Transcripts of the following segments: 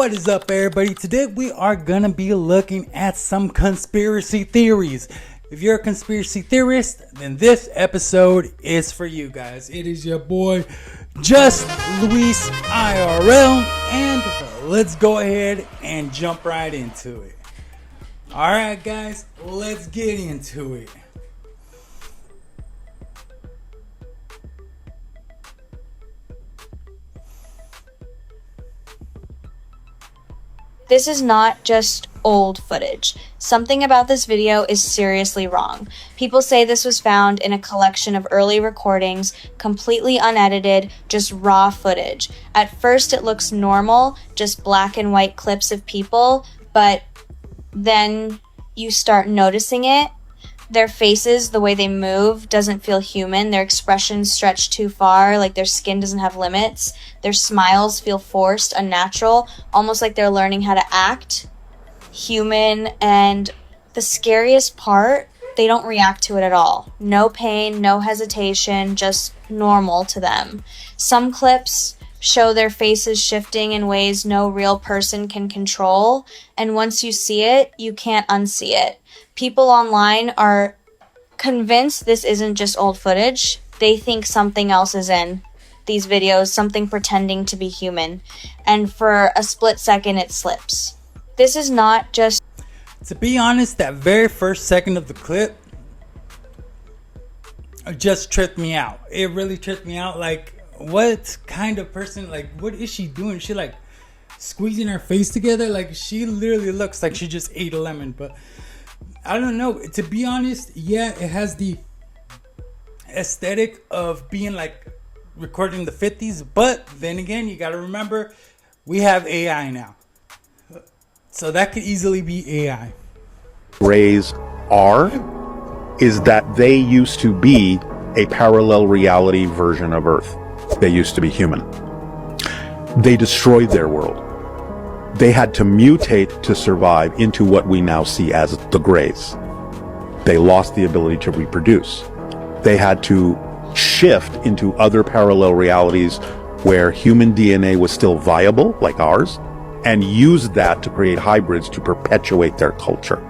What is up, everybody? Today we are gonna be looking at some conspiracy theories. If you're a conspiracy theorist, then this episode is for you guys. It is your boy Just Luis IRL, and let's go ahead and jump right into it. Alright guys, let's get into it. This is not just old footage. Something about this video is seriously wrong. People say this was found in a collection of early recordings, completely unedited, just raw footage. At first it looks normal, just black and white clips of people, but then you start noticing it. Their faces, the way they move, doesn't feel human. Their expressions stretch too far, like their skin doesn't have limits. Their smiles feel forced, unnatural, almost like they're learning how to act human. And the scariest part, they don't react to it at all. No pain, no hesitation, just normal to them. Some clips show their faces shifting in ways no real person can control, and once you see it, you can't unsee it. People online are convinced this isn't just old footage. They think something else is in these videos, something pretending to be human, and for a split second it slips. This is not just... To be honest, that very first second of the clip just tripped me out. It really tripped me out. Like, what kind of person, like, what is she doing? She like squeezing her face together? Like, she literally looks like she just ate a lemon. But I don't know, to be honest, yeah, it has the aesthetic of being like recording the 50s, but then again, you gotta remember, we have AI now, so that could easily be AI. Rays are is that they used to be a parallel reality version of Earth. They used to be human. They destroyed their world. They had to mutate to survive into what we now see as the Greys. They lost the ability to reproduce. They had to shift into other parallel realities where human DNA was still viable, like ours, and use that to create hybrids to perpetuate their culture.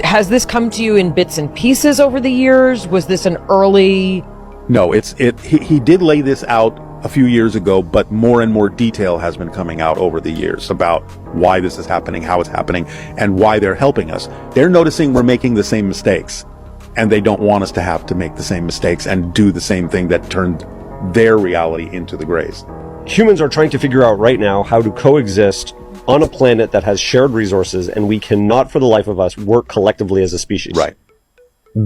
Has this come to you in bits and pieces over the years? Was this an early... No, he did lay this out a few years ago, but more and more detail has been coming out over the years about why this is happening, how it's happening, and why they're helping us. They're noticing we're making the same mistakes, and they don't want us to have to make the same mistakes and do the same thing that turned their reality into the Greys. Humans are trying to figure out right now how to coexist on a planet that has shared resources, and we cannot for the life of us work collectively as a species. Right.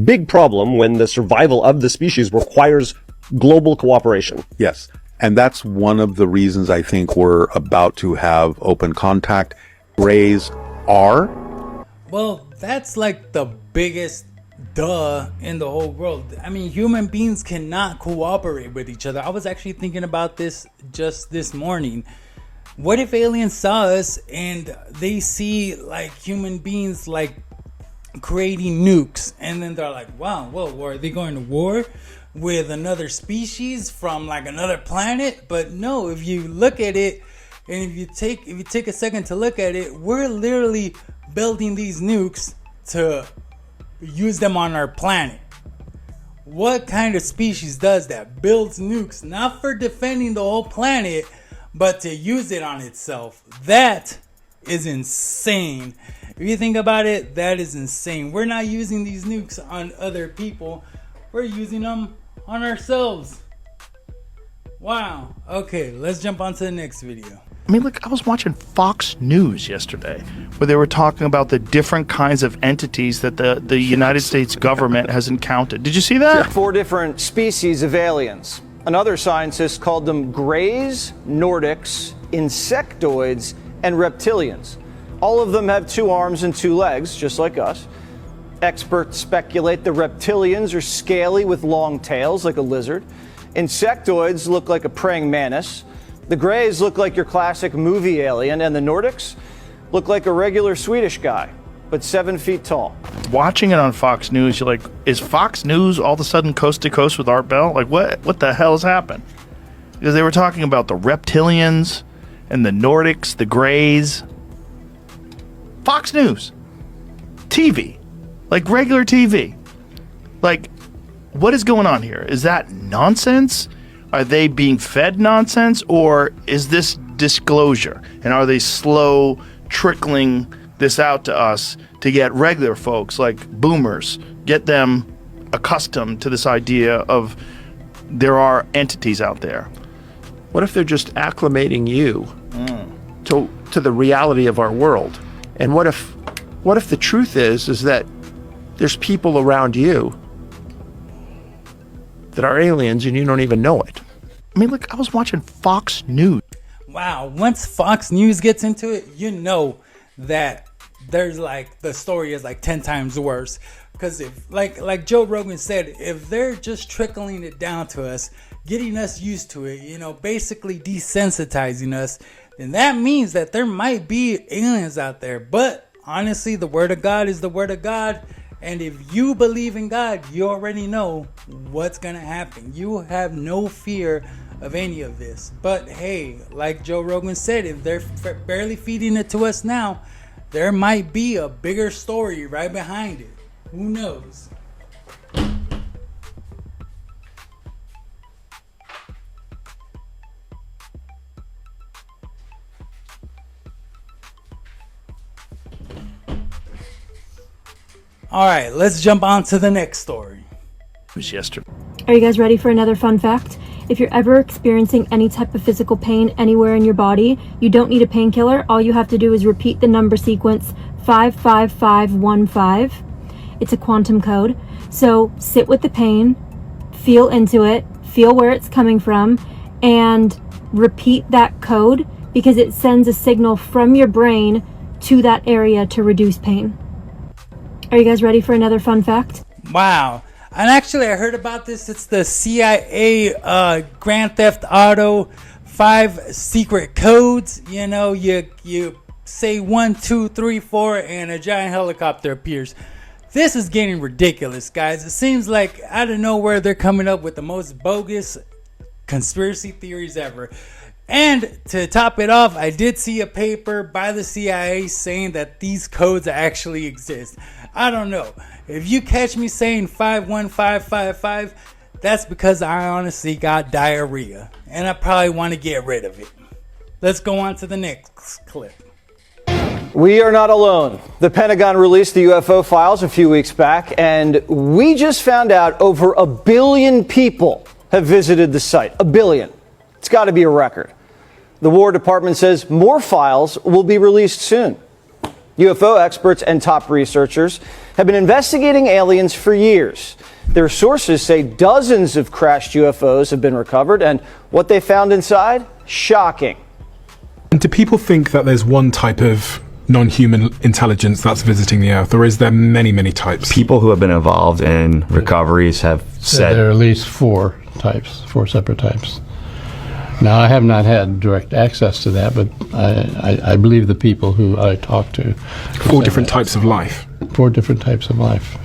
Big problem when the survival of the species requires global cooperation. Yes. And that's one of the reasons I think we're about to have open contact. Greys are. Well, that's like the biggest duh in the whole world. I mean, human beings cannot cooperate with each other. I was actually thinking about this just this morning. What if aliens saw us and they see like human beings like creating nukes, and then they're like, wow, whoa, are they going to war with another species from like another planet? But no, if you look at it, and if you take a second to look at it, we're literally building these nukes to use them on our planet. What kind of species does that? Builds nukes not for defending the whole planet, but to use it on itself. That is insane. If you think about it, that is insane. We're not using these nukes on other people. We're using them on ourselves. Wow. Okay, let's jump on to the next video. I mean, look, I was watching Fox News yesterday where they were talking about the different kinds of entities that the United States government has encountered. Did you see that? 4 different species of aliens. Another scientist called them Greys, Nordics, Insectoids, and Reptilians. All of them have 2 arms and 2 legs, just like us. Experts speculate the reptilians are scaly with long tails like a lizard. Insectoids look like a praying mantis. The Greys look like your classic movie alien, and the Nordics look like a regular Swedish guy, but 7 feet tall. Watching it on Fox News, you're like, is Fox News all of a sudden coast to coast with Art Bell? Like, what the hell has happened? Because they were talking about the reptilians and the Nordics, the Greys. Fox News. TV. Like regular TV. Like, what is going on here? Is that nonsense? Are they being fed nonsense? Or is this disclosure? And are they slow trickling this out to us to get regular folks like boomers, get them accustomed to this idea of there are entities out there? What if they're just acclimating you to the reality of our world? And what if the truth is that there's people around you that are aliens and you don't even know it? I mean, look, I was watching Fox News. Wow, once Fox News gets into it, you know that there's like the story is like 10 times worse. Because if like Joe Rogan said, if they're just trickling it down to us, getting us used to it, you know, basically desensitizing us, then that means that there might be aliens out there. But honestly, the word of God is the word of God. And if you believe in God, you already know what's going to happen. You have no fear of any of this. But hey, like Joe Rogan said, if they're barely feeding it to us now, there might be a bigger story right behind it. Who knows? All right, let's jump on to the next story. It was yesterday. Are you guys ready for another fun fact? If you're ever experiencing any type of physical pain anywhere in your body, you don't need a painkiller. All you have to do is repeat the number sequence 55515. It's a quantum code. So sit with the pain, feel into it, feel where it's coming from, and repeat that code because it sends a signal from your brain to that area to reduce pain. Are you guys ready for another fun fact? Wow. And actually, I heard about this. It's the CIA Grand Theft Auto 5 secret codes. You know, you say 1, 2, 3, 4, and a giant helicopter appears. This is getting ridiculous, guys. It seems like out of nowhere, they're coming up with the most bogus conspiracy theories ever. And to top it off, I did see a paper by the CIA saying that these codes actually exist. I don't know. If you catch me saying 51555, that's because I honestly got diarrhea. And I probably want to get rid of it. Let's go on to the next clip. We are not alone. The Pentagon released the UFO files a few weeks back, and we just found out over 1 billion people have visited the site. 1 billion. It's got to be a record. The War Department says more files will be released soon. UFO experts and top researchers have been investigating aliens for years. Their sources say dozens of crashed UFOs have been recovered, and what they found inside? Shocking. And do people think that there's one type of non-human intelligence that's visiting the Earth, or is there many, many types? People who have been involved in recoveries have said there are at least 4 types, 4 separate types. Now, I have not had direct access to that, but I believe the people who I talked to. 4 different types of life. 4 different types of life.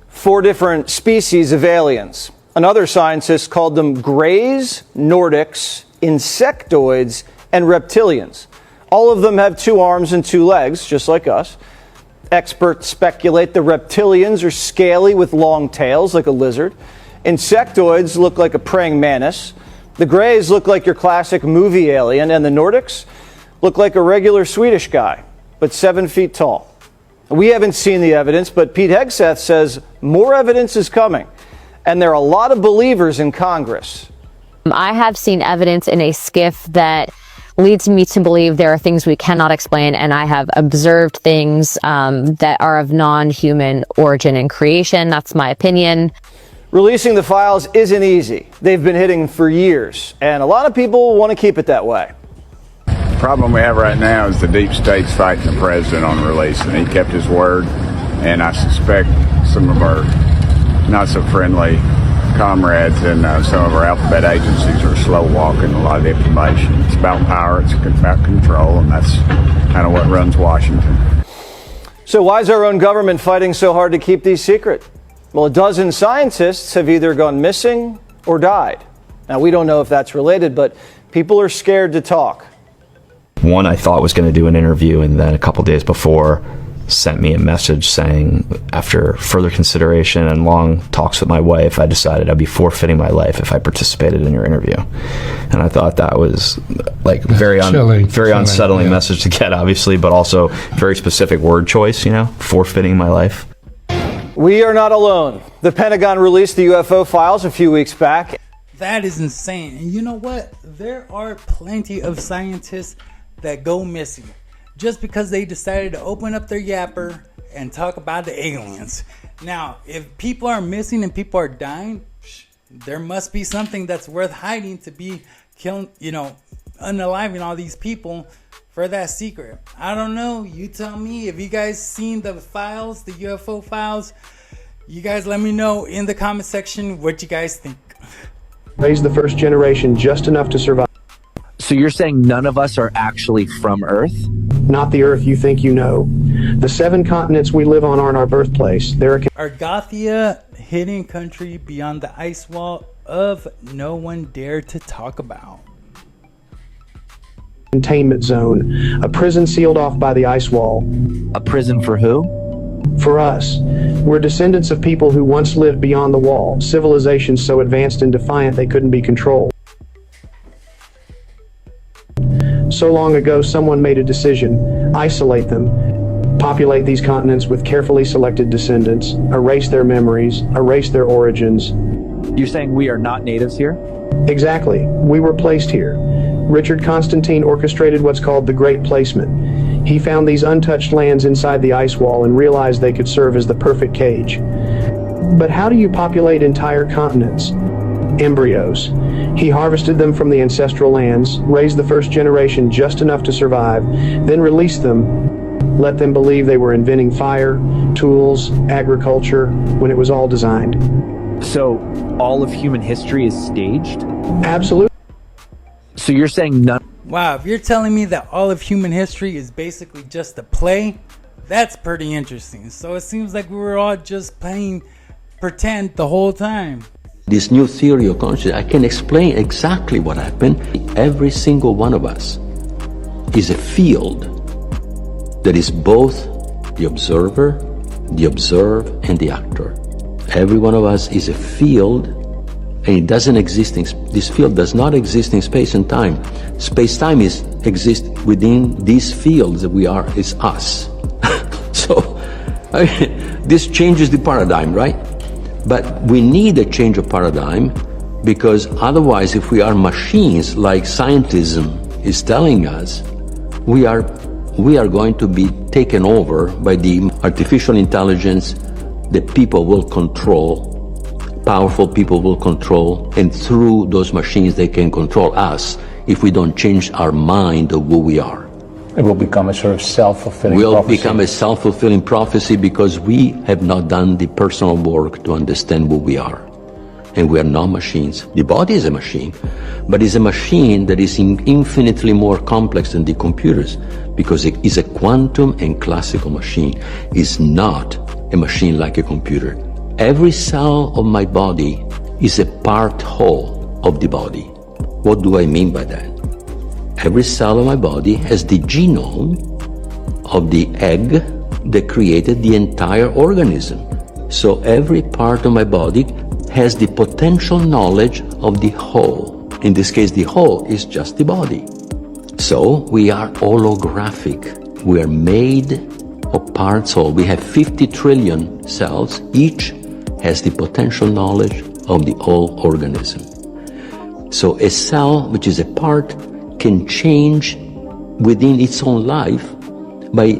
4 different species of aliens. Another scientist called them Greys, Nordics, Insectoids, and Reptilians. All of them have 2 arms and 2 legs, just like us. Experts speculate the reptilians are scaly with long tails, like a lizard. Insectoids look like a praying mantis. The Greys look like your classic movie alien, and the Nordics look like a regular Swedish guy, but 7 feet tall. We haven't seen the evidence, but Pete Hegseth says more evidence is coming, and there are a lot of believers in Congress. I have seen evidence in a skiff that leads me to believe there are things we cannot explain, and I have observed things that are of non-human origin and creation. That's my opinion. Releasing the files isn't easy. They've been hidden for years, and a lot of people want to keep it that way. The problem we have right now is the deep state's fighting the president on release, and he kept his word, and I suspect some of our not so friendly comrades and some of our alphabet agencies are slow walking a lot of the information. It's about power, it's about control, and that's kind of what runs Washington. So why is our own government fighting so hard to keep these secret? Well, 12 scientists have either gone missing or died. Now, we don't know if that's related, but people are scared to talk. One I thought was going to do an interview, and then a couple days before sent me a message saying, after further consideration and long talks with my wife, I decided I'd be forfeiting my life if I participated in your interview. And I thought that was like very unsettling message to get, obviously, but also very specific word choice, you know, forfeiting my life. We are not alone. The Pentagon released the UFO files a few weeks back. That is insane. And you know what? There are plenty of scientists that go missing just because they decided to open up their yapper and talk about the aliens. Now, if people are missing and people are dying, there must be something that's worth hiding to be killing, you know, unaliving all these people for that secret. I don't know. You tell me. If you guys seen the files, the UFO files, you guys let me know in the comment section what you guys think. Raise the first generation just enough to survive. So you're saying none of us are actually from Earth? Not the Earth you think you know. The 7 continents we live on aren't our birthplace. They're Argothia, hidden country beyond the ice wall of no one dared to talk about. Containment zone, a prison sealed off by the ice wall. A prison for who? For us. We're descendants of people who once lived beyond the wall, civilizations so advanced and defiant they couldn't be controlled. So long ago, someone made a decision: isolate them, populate these continents with carefully selected descendants, erase their memories, erase their origins. You're saying we are not natives here? Exactly. We were placed here. Richard Constantine orchestrated what's called the Great Placement. He found these untouched lands inside the ice wall and realized they could serve as the perfect cage. But how do you populate entire continents? Embryos. He harvested them from the ancestral lands, raised the first generation just enough to survive, then released them, let them believe they were inventing fire, tools, agriculture, when it was all designed. So, all of human history is staged? Absolutely. So you're saying none... Wow, if you're telling me that all of human history is basically just a play, that's pretty interesting. So it seems like we were all just playing pretend the whole time. This new theory of consciousness, I can explain exactly what happened. Every single one of us is a field that is both the observer, the observed, and the actor. Every one of us is a field, and it doesn't exist in, this field does not exist in space and time. Space-time exists within these fields that we are, is us. So, this changes the paradigm, right? But we need a change of paradigm, because otherwise, if we are machines, like scientism is telling us, we are going to be taken over by the artificial intelligence that people will control, powerful people will control, and through those machines they can control us if we don't change our mind of who we are. It will become a sort of self-fulfilling prophecy. Will become a self-fulfilling prophecy because we have not done the personal work to understand who we are. And we are not machines. The body is a machine, but it's a machine that is infinitely more complex than the computers, because it is a quantum and classical machine. It's not a machine like a computer. Every cell of my body is a part whole of the body. What do I mean by that? Every cell of my body has the genome of the egg that created the entire organism. So every part of my body has the potential knowledge of the whole. In this case, the whole is just the body. So we are holographic. We are made of parts whole. We have 50 trillion cells. Each has the potential knowledge of the whole organism. So a cell, which is a part, can change within its own life by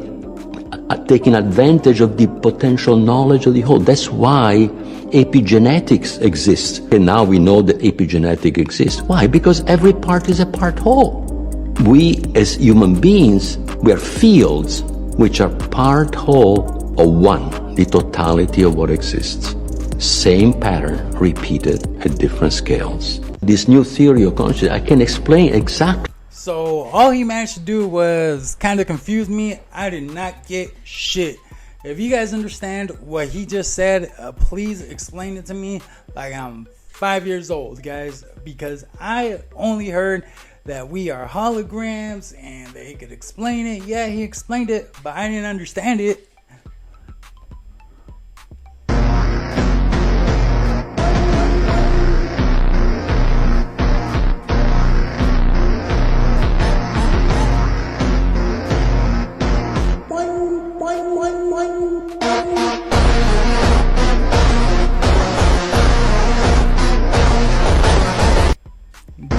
taking advantage of the potential knowledge of the whole. That's why epigenetics exists. And now we know that epigenetic exists. Why? Because every part is a part whole. We as human beings, we are fields which are part whole of one, the totality of what exists. Same pattern repeated at different scales. This new theory of consciousness, I can explain exactly. So all he managed to do was kind of confuse me. I did not get shit. If you guys understand what he just said, please explain it to me like I'm 5 years old, guys, because I only heard that we are holograms and that he could explain it. Yeah, he explained it, but I didn't understand it.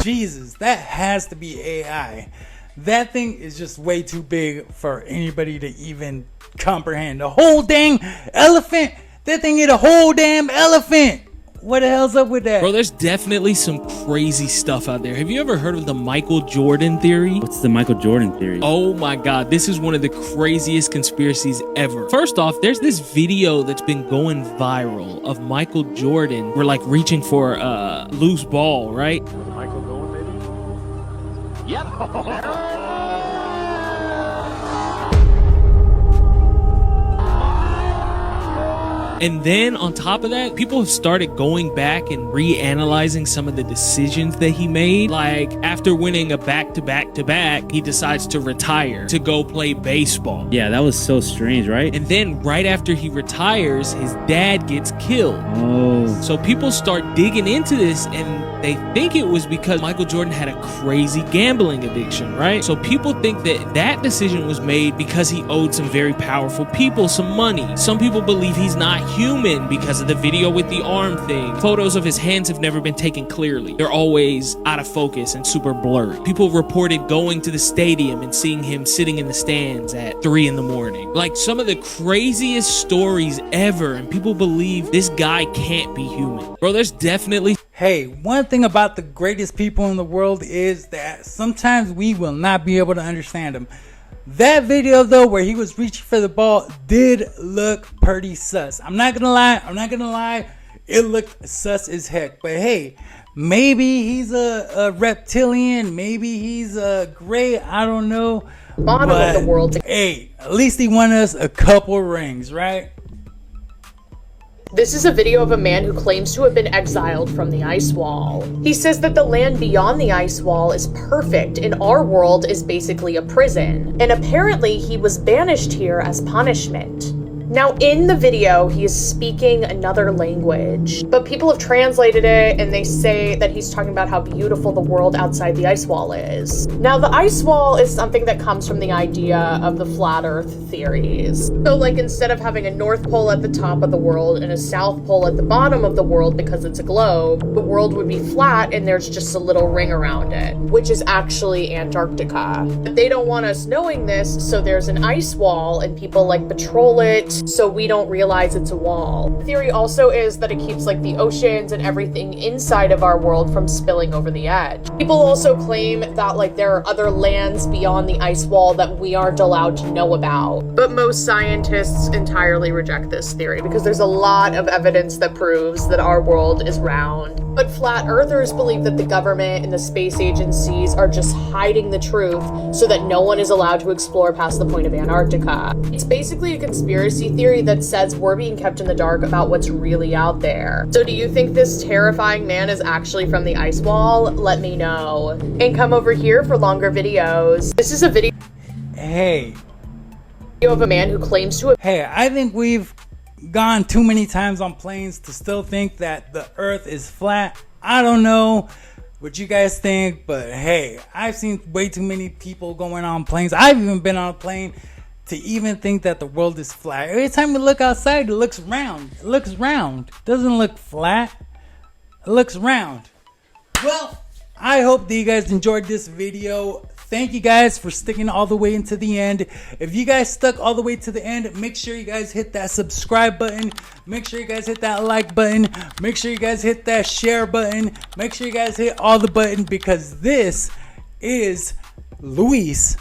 Jesus, that has to be AI. That thing is just way too big for anybody to even comprehend. A whole dang elephant? That thing ate a whole damn elephant. What the hell's up with that? Bro, there's definitely some crazy stuff out there. Have you ever heard of the Michael Jordan theory? What's the Michael Jordan theory? Oh my God, this is one of the craziest conspiracies ever. First off, there's this video that's been going viral of Michael Jordan. We're like reaching for a loose ball, right? Michael going, maybe? Yep. And then on top of that, people have started going back and reanalyzing some of the decisions that he made. Like after winning a back-to-back-to-back, he decides to retire to go play baseball. Yeah, that was so strange, right? And then right after he retires, his dad gets killed. Oh. So people start digging into this and they think it was because Michael Jordan had a crazy gambling addiction, right? So people think that that decision was made because he owed some very powerful people some money. Some people believe he's not human because of the video with the arm thing. Photos of his hands have never been taken clearly. They're always out of focus and super blurry. People reported going to the stadium and seeing him sitting in the stands at 3 in the morning. Like some of the craziest stories ever, and people believe this guy can't be human. Bro, there's definitely... Hey, one thing about the greatest people in the world is that sometimes we will not be able to understand them. That video though, where he was reaching for the ball, did look pretty sus. I'm not gonna lie. It looked sus as heck. But hey, maybe he's a reptilian. Maybe he's a gray. I don't know. Bottom of the world. Hey, at least he won us a couple rings, right? This is a video of a man who claims to have been exiled from the ice wall. He says that the land beyond the ice wall is perfect and our world is basically a prison. And apparently he was banished here as punishment. Now in the video, he is speaking another language, but people have translated it and they say that he's talking about how beautiful the world outside the ice wall is. Now the ice wall is something that comes from the idea of the flat earth theories. So like instead of having a North Pole at the top of the world and a South Pole at the bottom of the world because it's a globe, the world would be flat and there's just a little ring around it, which is actually Antarctica. But they don't want us knowing this, so there's an ice wall and people like patrol it so we don't realize it's a wall. The theory also is that it keeps like the oceans and everything inside of our world from spilling over the edge. People also claim that like there are other lands beyond the ice wall that we aren't allowed to know about. But most scientists entirely reject this theory because there's a lot of evidence that proves that our world is round. But flat earthers believe that the government and the space agencies are just hiding the truth so that no one is allowed to explore past the point of Antarctica. It's basically a conspiracy theory that says we're being kept in the dark about what's really out there. So do you think this terrifying man is actually from the ice wall? Let me know. And come over here for longer videos. This is a video of a man who claims to have... Hey, I think we've gone too many times on planes to still think that the earth is flat. I don't know what you guys think, but hey, I've seen way too many people going on planes. I've even been on a plane to even think that the world is flat. Every time you look outside, it looks round. It looks round. It doesn't look flat. It looks round. Well, I hope that you guys enjoyed this video. Thank you guys for sticking all the way into the end. If you guys stuck all the way to the end, make sure you guys hit that subscribe button. Make sure you guys hit that like button. Make sure you guys hit that share button. Make sure you guys hit all the buttons because this is Luis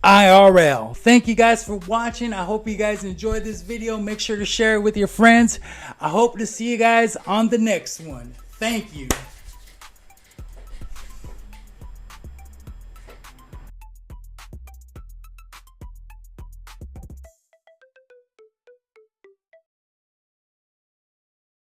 IRL. Thank you guys for watching. I hope you guys enjoyed this video. Make sure to share it with your friends. I hope to see you guys on the next one. Thank you.